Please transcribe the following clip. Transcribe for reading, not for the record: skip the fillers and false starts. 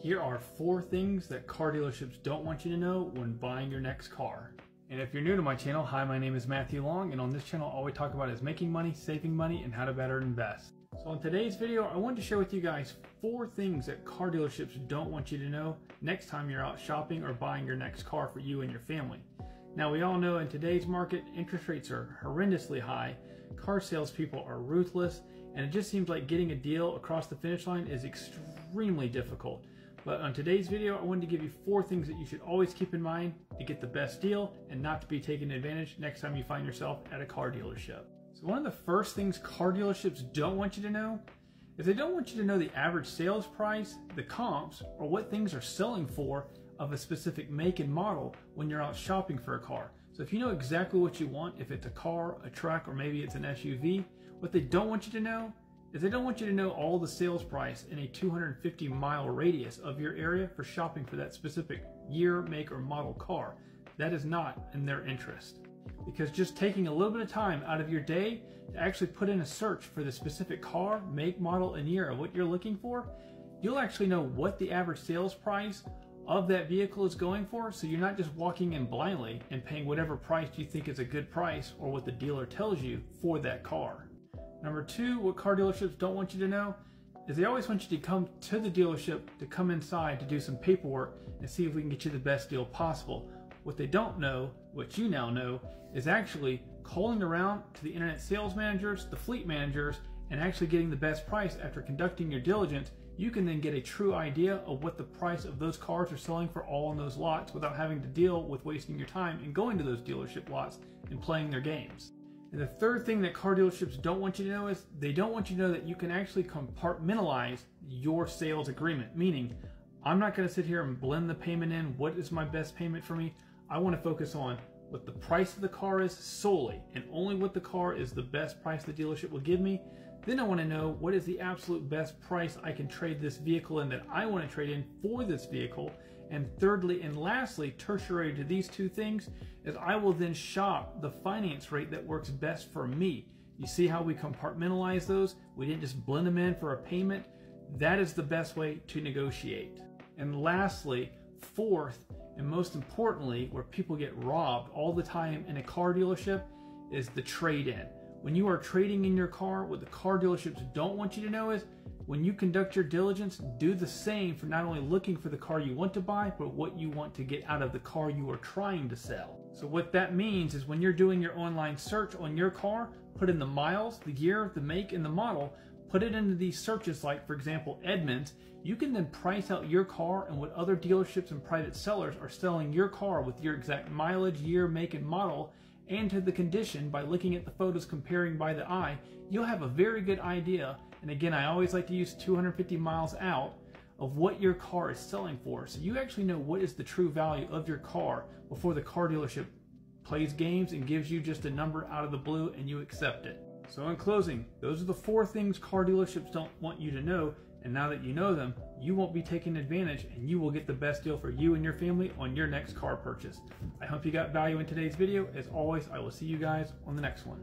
Here are 4 things that car dealerships don't want you to know when buying your next car. And if you're new to my channel, hi, my name is Matthew Long, and on this channel all we talk about is making money, saving money, and how to better invest. So in today's video, I wanted to share with you guys 4 things that car dealerships don't want you to know next time you're out shopping or buying your next car for you and your family. Now, we all know in today's market, interest rates are horrendously high, car salespeople are ruthless, and it just seems like getting a deal across the finish line is extremely difficult. But on today's video, I wanted to give you 4 things that you should always keep in mind to get the best deal and not to be taken advantage next time you find yourself at a car dealership. So one of the first things car dealerships don't want you to know is they don't want you to know the average sales price, the comps, or what things are selling for of a specific make and model when you're out shopping for a car. So if you know exactly what you want, if it's a car, a truck, or maybe it's an SUV, what they don't want you to know is they don't want you to know all the sales price in a 250-mile radius of your area for shopping for that specific year, make, or model car. That is not in their interest. Because just taking a little bit of time out of your day to actually put in a search for the specific car, make, model, and year of what you're looking for, you'll actually know what the average sales price of that vehicle is going for, so you're not just walking in blindly and paying whatever price you think is a good price or what the dealer tells you for that car. Number 2, what car dealerships don't want you to know is they always want you to come to the dealership, to come inside to do some paperwork and see if we can get you the best deal possible. What they don't know, what you now know, is actually calling around to the internet sales managers, the fleet managers, and actually getting the best price. After conducting your diligence, you can then get a true idea of what the price of those cars are selling for all in those lots without having to deal with wasting your time and going to those dealership lots and playing their games. And the third thing that car dealerships don't want you to know is they don't want you to know that you can actually compartmentalize your sales agreement. Meaning, I'm not going to sit here and blend the payment in. What is my best payment for me? I want to focus on what the price of the car is solely, and only what the car is the best price the dealership will give me. Then I want to know what is the absolute best price I can trade this vehicle in that I want to trade in for this vehicle. And thirdly and lastly, tertiary to these 2 things, is I will then shop the finance rate that works best for me. You see how we compartmentalize those? We didn't just blend them in for a payment. That is the best way to negotiate. And lastly, fourth, and most importantly, where people get robbed all the time in a car dealership, is the trade-in. When you are trading in your car, what the car dealerships don't want you to know is when you conduct your diligence, do the same for not only looking for the car you want to buy, but what you want to get out of the car you are trying to sell. So what that means is when you're doing your online search on your car, put in the miles, the year, the make, and the model, put it into these searches like, for example, Edmunds. You can then price out your car and what other dealerships and private sellers are selling your car with your exact mileage, year, make, and model, and to the condition by looking at the photos comparing by the eye. You'll have a very good idea. And again, I always like to use 250 miles out of what your car is selling for. So you actually know what is the true value of your car before the car dealership plays games and gives you just a number out of the blue and you accept it. So in closing, those are the 4 things car dealerships don't want you to know. And now that you know them, you won't be taken advantage and you will get the best deal for you and your family on your next car purchase. I hope you got value in today's video. As always, I will see you guys on the next one.